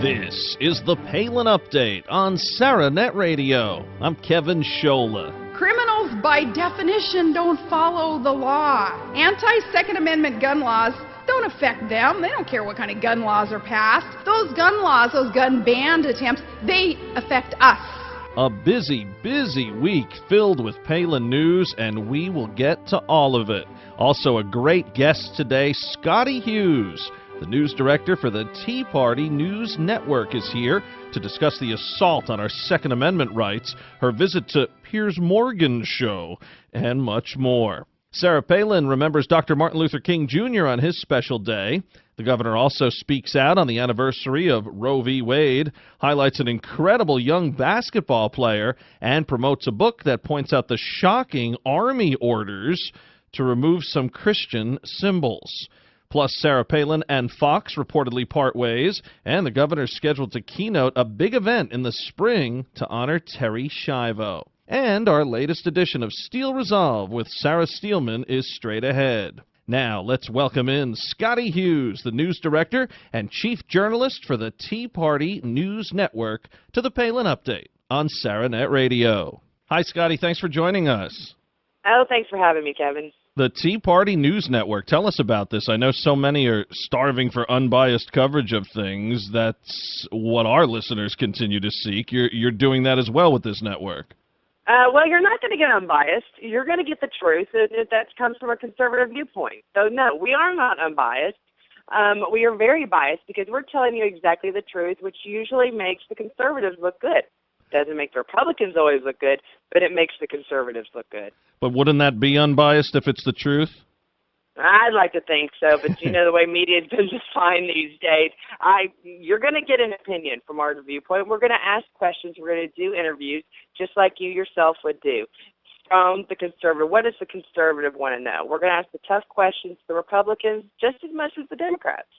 This is the Palin Update on SarahNet Radio. I'm Kevin Scholla. Criminals, by definition, don't follow the law. Anti-Second Amendment gun laws don't affect them. They don't care what kind of gun laws are passed. Those gun laws, those gun ban attempts, they affect us. A busy week filled with Palin news, and we will get to all of it. Also, a great guest today, Scottie Hughes. The news director for the Tea Party News Network is here to discuss the assault on our Second Amendment rights, her visit to Piers Morgan's show, and much more. Sarah Palin remembers Dr. Martin Luther King Jr. on his special day. The governor also speaks out on the anniversary of Roe v. Wade, highlights an incredible young basketball player, and promotes a book that points out the shocking Army orders to remove some Christian symbols. Plus, Sarah Palin and Fox reportedly part ways, and the governor's scheduled to keynote a big event in the spring to honor Terry Schiavo. And our latest edition of Steel Resolve with Sarah Steelman is straight ahead. Now, let's welcome in Scottie Hughes, the news director and chief journalist for the Tea Party News Network, to the Palin Update on SarahNet Radio. Hi, Scottie. Thanks for joining us. Oh, thanks for having me, Kevin. The Tea Party News Network. Tell us about this. I know so many are starving for unbiased coverage of things. That's what our listeners continue to seek. You're doing that as well with this network. Well, you're not going to get unbiased. You're going to get the truth, and that comes from a conservative viewpoint. So, no, we are not unbiased. We are very biased because we're telling you exactly the truth, which usually makes the conservatives look good. Doesn't make the Republicans always look good, but it makes the conservatives look good. But wouldn't that be unbiased if it's the truth? I'd like to think so, but you know the way media's been defined these days. You're going to get an opinion from our viewpoint. We're going to ask questions. We're going to do interviews, just like you yourself would do. From the conservative, what does the conservative want to know? We're going to ask the tough questions to the Republicans just as much as the Democrats.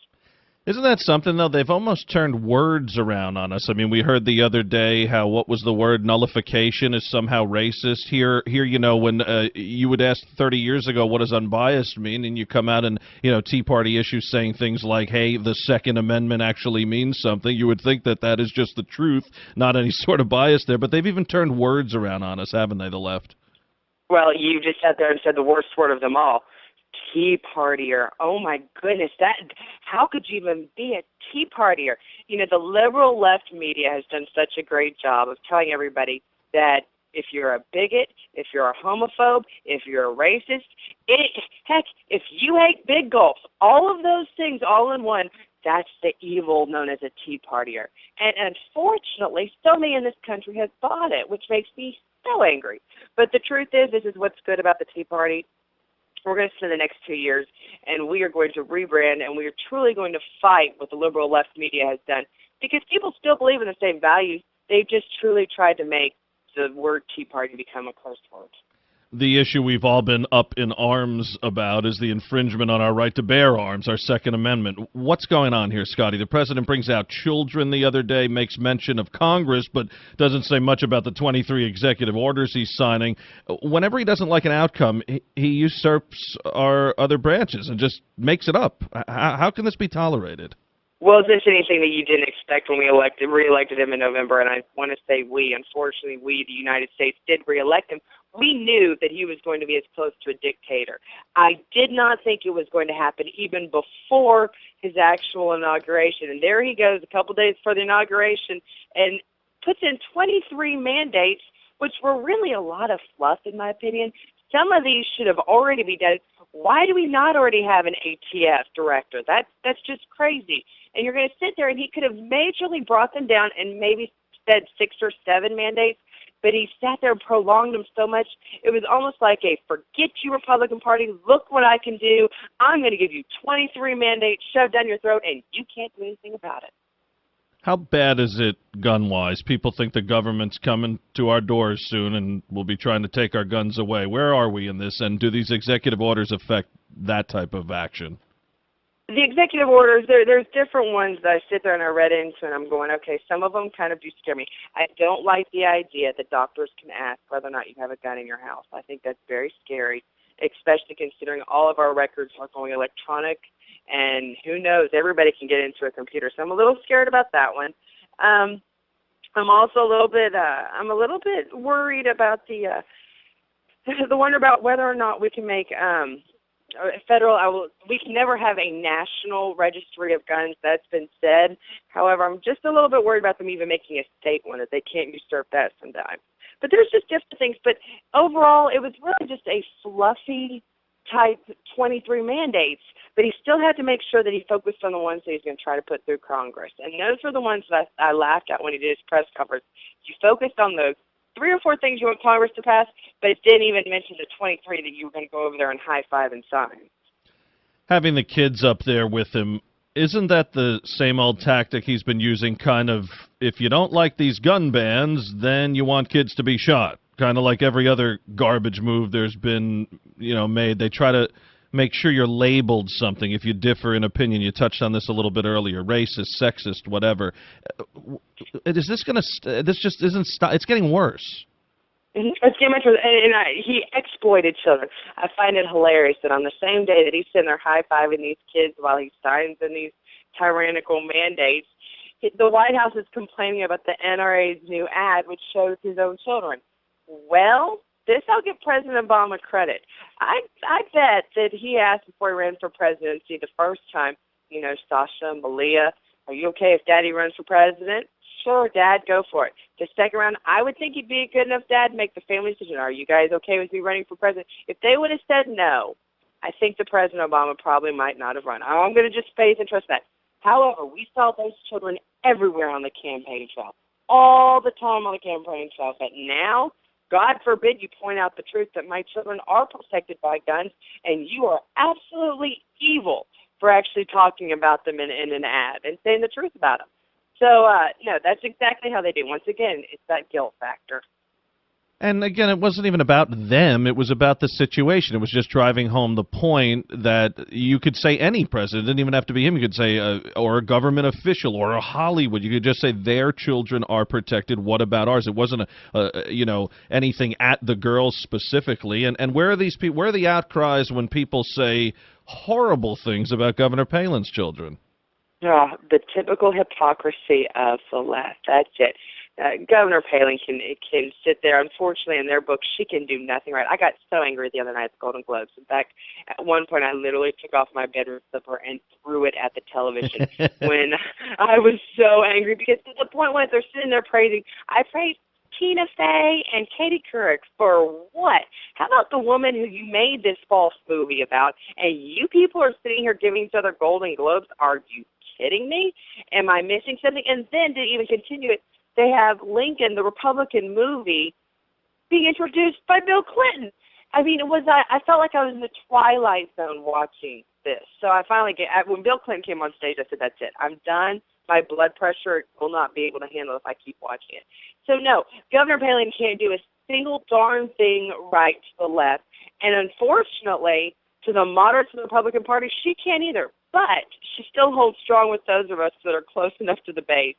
Isn't that something, though? They've almost turned words around on us. I mean, we heard the other day how, what was the word, nullification is somehow racist. Here, you know, when you would ask 30 years ago, what does unbiased mean? And you come out and, you know, Tea Party issues saying things like, hey, the Second Amendment actually means something. You would think that that is just the truth, not any sort of bias there. But they've even turned words around on us, haven't they, the left? Well, you just sat there and said the worst word of them all. Tea Partier. Oh my goodness, how could you even be a Tea Partier? You know, the liberal left media has done such a great job of telling everybody that if you're a bigot, if you're a homophobe, if you're a racist, heck, if you hate big gulps, all of those things all in one, that's the evil known as a Tea Partier. And unfortunately, so many in this country have bought it, which makes me so angry. But the truth is, this is what's good about the Tea Party. We're going to spend the next 2 years, and we are going to rebrand, and we are truly going to fight what the liberal left media has done, because people still believe in the same values. They've just truly tried to make the word Tea Party become a curse word. The issue we've all been up in arms about is the infringement on our right to bear arms, our Second Amendment. What's going on here, Scottie? The president brings out children the other day, makes mention of Congress, but doesn't say much about the 23 executive orders he's signing. Whenever he doesn't like an outcome, he usurps our other branches and just makes it up. How can this be tolerated? Well, is this anything that you didn't expect when we re-elected him in November? And I want to say unfortunately, the United States, did re-elect him. We knew that he was going to be as close to a dictator. I did not think it was going to happen even before his actual inauguration. And there he goes a couple days before the inauguration and puts in 23 mandates, which were really a lot of fluff, in my opinion. Some of these should have already been done. Why do we not already have an ATF director? That's just crazy. And you're going to sit there, and he could have majorly brought them down and maybe said 6 or 7 mandates, but he sat there and prolonged them so much, it was almost like a forget you, Republican Party, look what I can do. I'm going to give you 23 mandates shoved down your throat, and you can't do anything about it. How bad is it gun-wise? People think the government's coming to our doors soon and will be trying to take our guns away. Where are we in this, and do these executive orders affect that type of action? The executive orders, there's different ones that I sit there and I read into, and I'm going, okay, some of them kind of do scare me. I don't like the idea that doctors can ask whether or not you have a gun in your house. I think that's very scary. especially considering all of our records are going electronic, and who knows, everybody can get into a computer. So I'm a little scared about that one. I'm also a little bit worried about the wonder about whether or not we can make we can never have a national registry of guns. That's been said. However, I'm just a little bit worried about them even making a state one, that they can't usurp that sometime. But there's just different things. But overall, it was really just a fluffy type 23 mandates. But he still had to make sure that he focused on the ones that he's going to try to put through Congress. And those were the ones that I laughed at when he did his press conference. You focused on those 3 or 4 things you want Congress to pass, but it didn't even mention the 23 that you were going to go over there and high-five and sign. Having the kids up there with him, isn't that the same old tactic he's been using, kind of, if you don't like these gun bans, then you want kids to be shot? Kind of like every other garbage move there's been, made. They try to make sure you're labeled something if you differ in opinion. You touched on this a little bit earlier, racist, sexist, whatever. Is this going to this just isn't it's getting worse. It's getting much worse, and he exploited children. I find it hilarious that on the same day that he's sitting there high-fiving these kids while he signs in these tyrannical mandates, the White House is complaining about the NRA's new ad, which shows his own children. Well, this I'll give President Obama credit. I bet that he asked before he ran for presidency the first time, Sasha and Malia, are you okay if Daddy runs for president? Sure, Dad, go for it. The second round, I would think he'd be a good enough dad to make the family decision. Are you guys okay with me running for president? If they would have said no, I think the President Obama probably might not have run. I'm going to just faith and trust that. However, we saw those children everywhere on the campaign trail, all the time on the campaign trail. But now, God forbid you point out the truth that my children are protected by guns, and you are absolutely evil for actually talking about them in an ad and saying the truth about them. So, no, that's exactly how they do. Once again, it's that guilt factor. And again, it wasn't even about them. It was about the situation. It was just driving home the point that you could say any president. It didn't even have to be him. You could say, or a government official, or a Hollywood. You could just say their children are protected. What about ours? It wasn't anything at the girls specifically. And where are these people? Where are the outcries when people say horrible things about Governor Palin's children? The typical hypocrisy of the left. That's it. Governor Palin can sit there. Unfortunately, in their book, she can do nothing right. I got so angry the other night at the Golden Globes. In fact, at one point, I literally took off my bedroom slipper and threw it at the television when I was so angry, because the point was they're sitting there praising. I praised Tina Fey and Katie Couric for what? How about the woman who you made this false movie about, and you people are sitting here giving each other Golden Globes? Are you kidding me? Am I missing something? And then to even continue it, they have Lincoln, the Republican movie, being introduced by Bill Clinton. I mean, I felt like I was in the Twilight Zone watching this. So I finally when Bill Clinton came on stage, I said, that's it. I'm done. My blood pressure will not be able to handle it if I keep watching it. So no, Governor Palin can't do a single darn thing right to the left. And unfortunately, to the moderates of the Republican Party, she can't either. But she still holds strong with those of us that are close enough to the base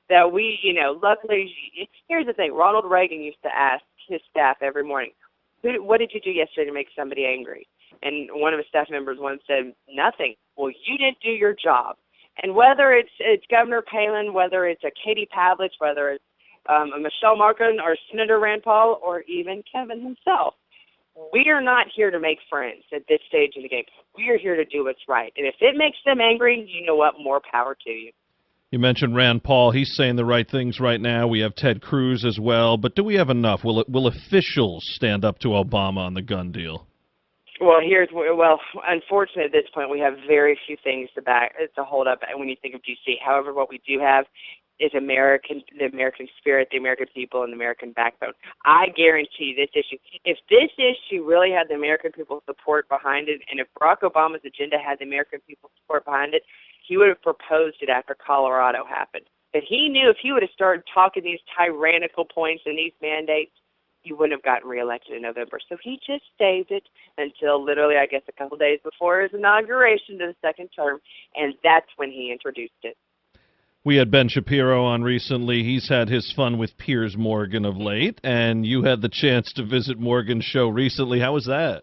that we, luckily, here's the thing. Ronald Reagan used to ask his staff every morning, what did you do yesterday to make somebody angry? And one of his staff members once said, nothing. Well, you didn't do your job. And whether it's Governor Palin, whether it's a Katie Pavlich, whether it's a Michelle Markin or Senator Rand Paul or even Kevin himself, we are not here to make friends at this stage of the game. We are here to do what's right. And if it makes them angry, you know what? More power to you. You mentioned Rand Paul. He's saying the right things right now. We have Ted Cruz as well. But do we have enough? Will officials stand up to Obama on the gun deal? Well, unfortunately, at this point, we have very few things to hold up when you think of D.C. However, what we do have is the American spirit, the American people, and the American backbone. I guarantee this issue, if this issue really had the American people's support behind it, and if Barack Obama's agenda had the American people's support behind it, he would have proposed it after Colorado happened. But he knew if he would have started talking these tyrannical points and these mandates, he wouldn't have gotten reelected in November. So he just saved it until literally, I guess, a couple days before his inauguration to the second term, and that's when he introduced it. We had Ben Shapiro on recently. He's had his fun with Piers Morgan of late, and you had the chance to visit Morgan's show recently. How was that?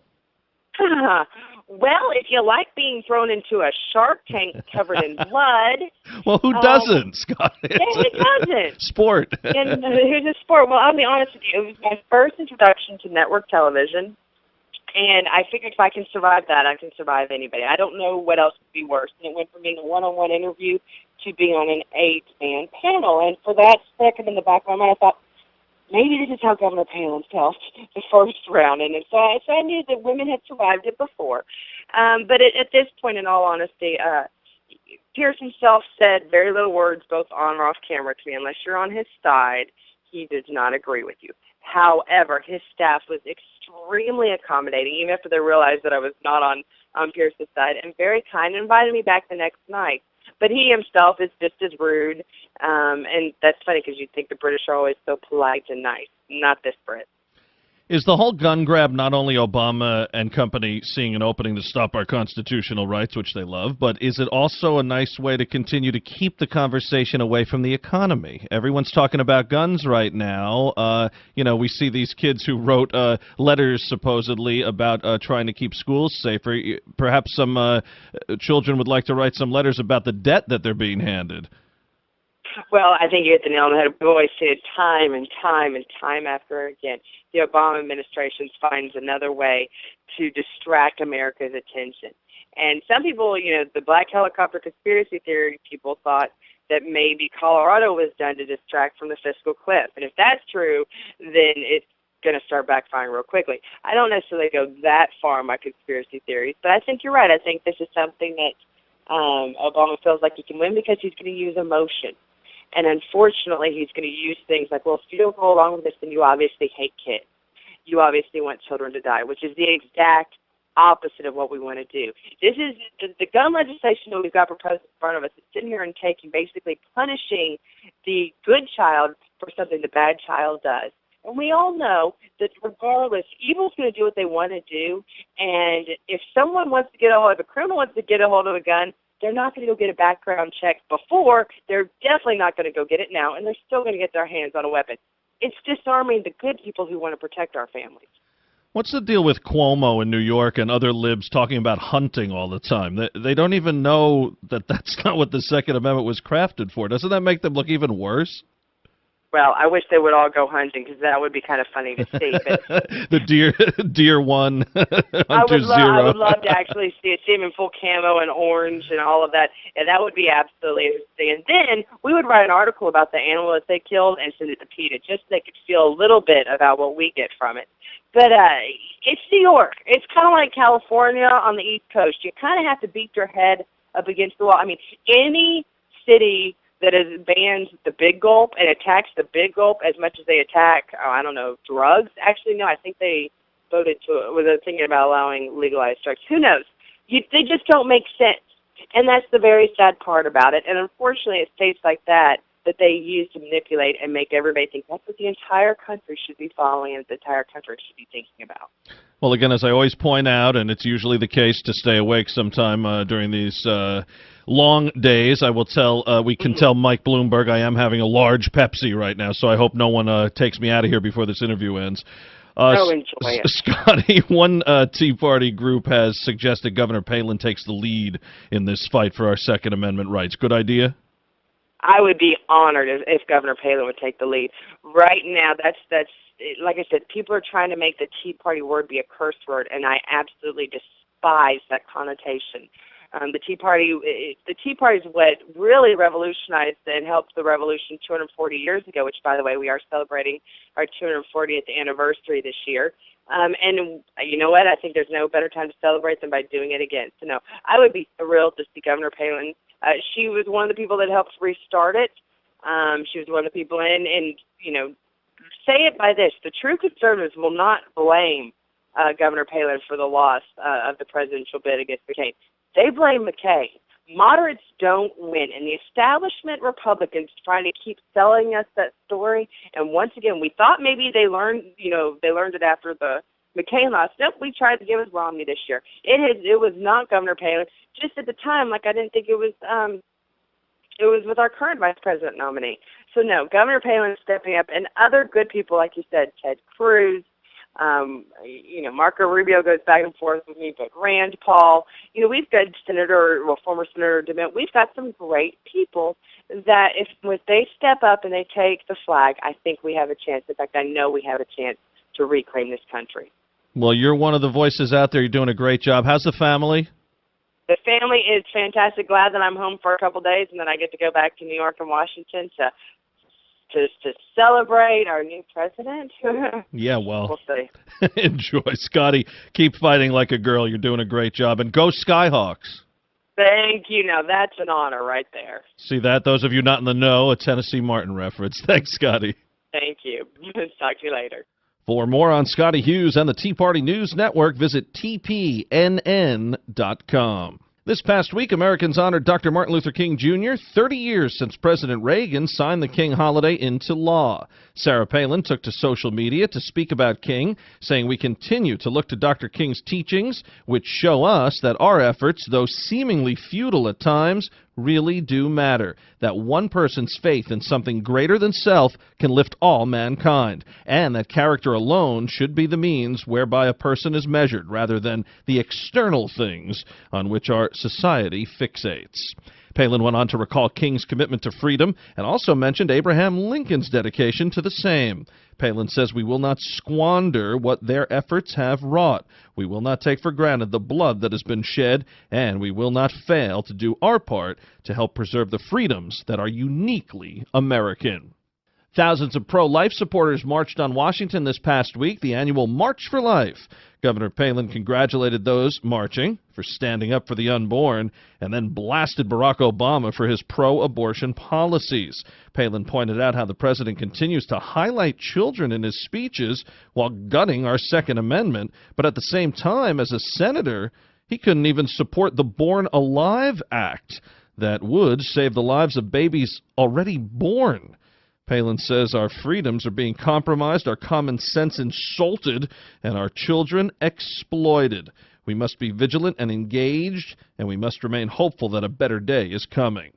Well, if you like being thrown into a shark tank covered in blood, Well, who doesn't, Scott? yeah, it doesn't. Sport. And here's a sport. Well, I'll be honest with you. It was my first introduction to network television, and I figured if I can survive that, I can survive anybody. I don't know what else would be worse. And it went from being a one-on-one interview to being on an 8-man panel. And for that second in the back of my mind, I thought, maybe this is how Governor Palin felt the first round. And so I knew that women had survived it before. But at this point, in all honesty, Pierce himself said very little words, both on or off camera, to me. Unless you're on his side, he does not agree with you. However, his staff was extremely accommodating, even after they realized that I was not on Pierce's side, and very kind, and invited me back the next night. But he himself is just as rude, and that's funny because you'd think the British are always so polite and nice. Not this Brit. Is the whole gun grab not only Obama and company seeing an opening to stop our constitutional rights, which they love, but is it also a nice way to continue to keep the conversation away from the economy? Everyone's talking about guns right now. We see these kids who wrote letters supposedly about trying to keep schools safer. Perhaps some children would like to write some letters about the debt that they're being handed. Well, I think you hit the nail on the head. We've always seen it time and time and time after again. The Obama administration finds another way to distract America's attention. And some people, the black helicopter conspiracy theory people thought that maybe Colorado was done to distract from the fiscal cliff. And if that's true, then it's going to start backfiring real quickly. I don't necessarily go that far in my conspiracy theories, but I think you're right. I think this is something that Obama feels like he can win because he's going to use emotion. And unfortunately, he's going to use things like, well, if you don't go along with this, then you obviously hate kids. You obviously want children to die, which is the exact opposite of what we want to do. This is the gun legislation that we've got proposed in front of us. It's sitting here and basically punishing the good child for something the bad child does. And we all know that regardless, evil's going to do what they want to do. And if someone wants to get a hold of, if a criminal wants to get a hold of a gun, they're not going to go get a background check before. They're definitely not going to go get it now, and they're still going to get their hands on a weapon. It's disarming the good people who want to protect our families. What's the deal with Cuomo in New York and other libs talking about hunting all the time? They don't even know that that's not what the Second Amendment was crafted for. Doesn't that make them look even worse? Well, I wish they would all go hunting because that would be kind of funny to see. But the deer one, hunter I zero. would love to actually see him in full camo and orange and all of that, and that would be absolutely interesting. And then we would write an article about the animal that they killed and send it to PETA, just so they could feel a little bit about what we get from it. But it's New York. It's kind of like California on the East Coast. You kind of have to beat your head up against the wall. I mean, any city that has banned the big gulp and attacks the big gulp as much as they attack, drugs. Actually, no, I think they voted was thinking about allowing legalized drugs. Who knows? They just don't make sense. And that's the very sad part about it. And unfortunately, it's states like that they use to manipulate and make everybody think that's what the entire country should be following and the entire country should be thinking about. Well, again, as I always point out, and it's usually the case to stay awake sometime during these long days, we can tell Mike Bloomberg I am having a large Pepsi right now, so I hope no one takes me out of here before this interview ends. Enjoy it. Scotty, one Tea Party group has suggested Governor Palin takes the lead in this fight for our Second Amendment rights. Good idea? I would be honored if Governor Palin would take the lead. Right now, that's like I said, people are trying to make the Tea Party word be a curse word, and I absolutely despise that connotation. The Tea Party is what really revolutionized and helped the revolution 240 years ago, which, by the way, we are celebrating our 240th anniversary this year. And you know what? I think there's no better time to celebrate than by doing it again. So, no, I would be thrilled to see Governor Palin. She was one of the people that helped restart it. She was one of the people say it by this. The true conservatives will not blame Governor Palin for the loss of the presidential bid against McCain. They blame McCain. Moderates don't win, and the establishment Republicans trying to keep selling us that story. And once again, we thought maybe they learned it after the McCain loss. Nope, we tried to give us Romney this year. It was not Governor Palin. Just at the time, I didn't think it was with our current vice president nominee. So no, Governor Palin stepping up, and other good people, like you said, Ted Cruz, Marco Rubio goes back and forth with me, but Rand Paul, we've got former Senator DeMint, we've got some great people that if they step up and they take the flag, I think we have a chance. In fact, I know we have a chance to reclaim this country. Well, you're one of the voices out there. You're doing a great job. How's the family? The family is fantastic. Glad that I'm home for a couple of days, and then I get to go back to New York and Washington to celebrate our new president. Yeah, well, we'll see. Enjoy, Scotty. Keep fighting like a girl. You're doing a great job. And go Skyhawks. Thank you. Now, that's an honor right there. See that? Those of you not in the know, a Tennessee Martin reference. Thanks, Scotty. Thank you. Talk to you later. For more on Scottie Hughes and the Tea Party News Network, visit tpnn.com. This past week, Americans honored Dr. Martin Luther King Jr., 30 years since President Reagan signed the King holiday into law. Sarah Palin took to social media to speak about King, saying we continue to look to Dr. King's teachings, which show us that our efforts, though seemingly futile at times, really do matter, that one person's faith in something greater than self can lift all mankind, and that character alone should be the means whereby a person is measured rather than the external things on which our society fixates. Palin went on to recall King's commitment to freedom and also mentioned Abraham Lincoln's dedication to the same. Palin says we will not squander what their efforts have wrought. We will not take for granted the blood that has been shed, and we will not fail to do our part to help preserve the freedoms that are uniquely American. Thousands of pro-life supporters marched on Washington this past week, the annual March for Life. Governor Palin congratulated those marching for standing up for the unborn and then blasted Barack Obama for his pro-abortion policies. Palin pointed out how the president continues to highlight children in his speeches while gutting our Second Amendment, but at the same time, as a senator, he couldn't even support the Born Alive Act that would save the lives of babies already born. Palin says our freedoms are being compromised, our common sense insulted, and our children exploited. We must be vigilant and engaged, and we must remain hopeful that a better day is coming.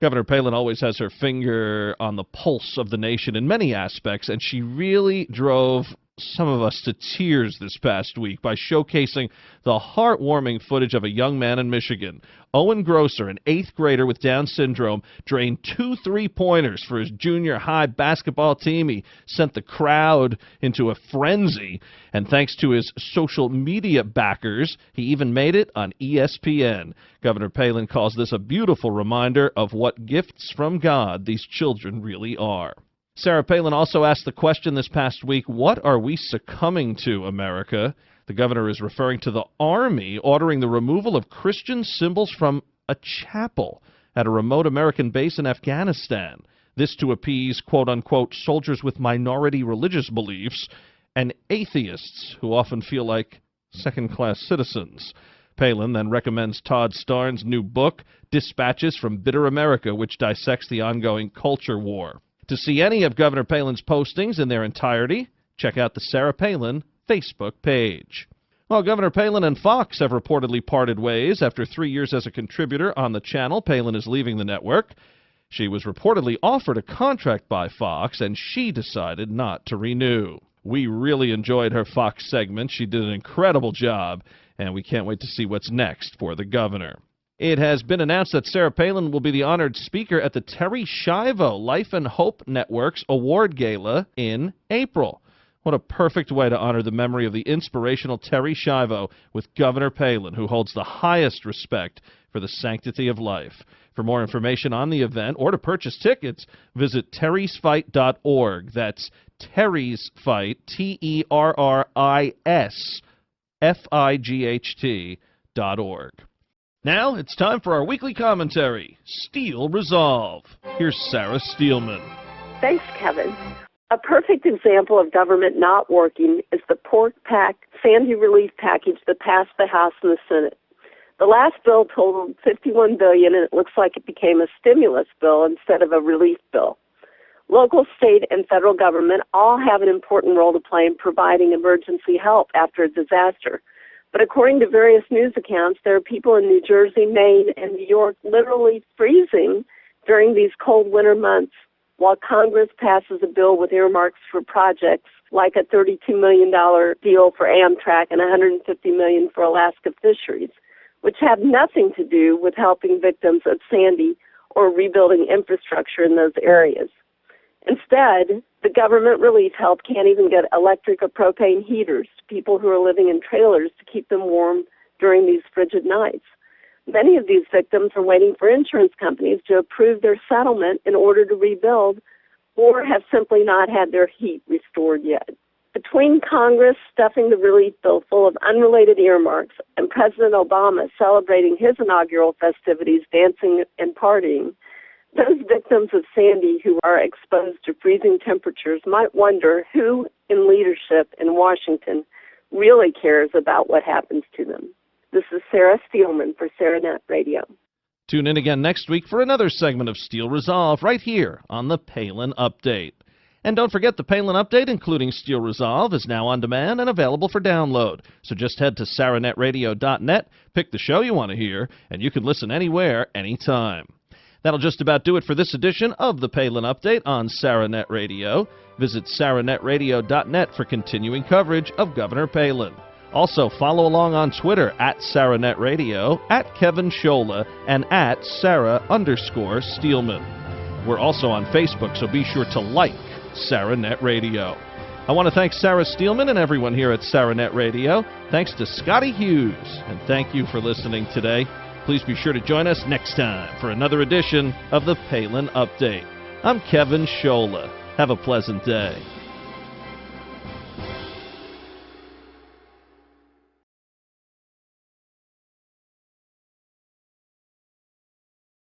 Governor Palin always has her finger on the pulse of the nation in many aspects, and she really drove some of us to tears this past week by showcasing the heartwarming footage of a young man in Michigan. Owen Grosser, an 8th grader with Down syndrome, drained 2 3-pointers for his junior high basketball team. He sent the crowd into a frenzy, and thanks to his social media backers, he even made it on ESPN. Governor Palin calls this a beautiful reminder of what gifts from God these children really are. Sarah Palin also asked the question this past week, what are we succumbing to, America? The governor is referring to the Army ordering the removal of Christian symbols from a chapel at a remote American base in Afghanistan. This to appease, quote-unquote, soldiers with minority religious beliefs and atheists who often feel like second-class citizens. Palin then recommends Todd Starnes' new book, Dispatches from Bitter America, which dissects the ongoing culture war. To see any of Governor Palin's postings in their entirety, check out the Sarah Palin Facebook page. Well, Governor Palin and Fox have reportedly parted ways. After 3 years as a contributor on the channel, Palin is leaving the network. She was reportedly offered a contract by Fox, and she decided not to renew. We really enjoyed her Fox segment. She did an incredible job, and we can't wait to see what's next for the governor. It has been announced that Sarah Palin will be the honored speaker at the Terri Schiavo Life and Hope Network's Award Gala in April. What a perfect way to honor the memory of the inspirational Terri Schiavo with Governor Palin, who holds the highest respect for the sanctity of life. For more information on the event or to purchase tickets, visit terrisfight.org. That's Terry's Fight, TerrisFight.org. Now it's time for our weekly commentary, Steel Resolve. Here's Sarah Steelman. Thanks, Kevin. A perfect example of government not working is the pork pack Sandy relief package that passed the House and the Senate. The last bill totaled $51 billion, and it looks like it became a stimulus bill instead of a relief bill. Local, state, and federal government all have an important role to play in providing emergency help after a disaster. But according to various news accounts, there are people in New Jersey, Maine, and New York literally freezing during these cold winter months while Congress passes a bill with earmarks for projects like a $32 million deal for Amtrak and $150 million for Alaska Fisheries, which have nothing to do with helping victims of Sandy or rebuilding infrastructure in those areas. Instead, the government relief help can't even get electric or propane heaters to people who are living in trailers to keep them warm during these frigid nights. Many of these victims are waiting for insurance companies to approve their settlement in order to rebuild, or have simply not had their heat restored yet. Between Congress stuffing the relief bill full of unrelated earmarks and President Obama celebrating his inaugural festivities, dancing and partying, those victims of Sandy who are exposed to freezing temperatures might wonder who in leadership in Washington really cares about what happens to them. This is Sarah Steelman for SarahNet Radio. Tune in again next week for another segment of Steel Resolve right here on the Palin Update. And don't forget, the Palin Update, including Steel Resolve, is now on demand and available for download. So just head to SarahNetRadio.net, pick the show you want to hear, and you can listen anywhere, anytime. That'll just about do it for this edition of the Palin Update on SarahNet Radio. Visit SarahNetRadio.net for continuing coverage of Governor Palin. Also, follow along on Twitter at SarahNet Radio, at Kevin Scholla, and at Sarah_Steelman. We're also on Facebook, so be sure to like SarahNet Radio. I want to thank Sarah Steelman and everyone here at SarahNet Radio. Thanks to Scottie Hughes, and thank you for listening today. Please be sure to join us next time for another edition of the Palin Update. I'm Kevin Scholla. Have a pleasant day.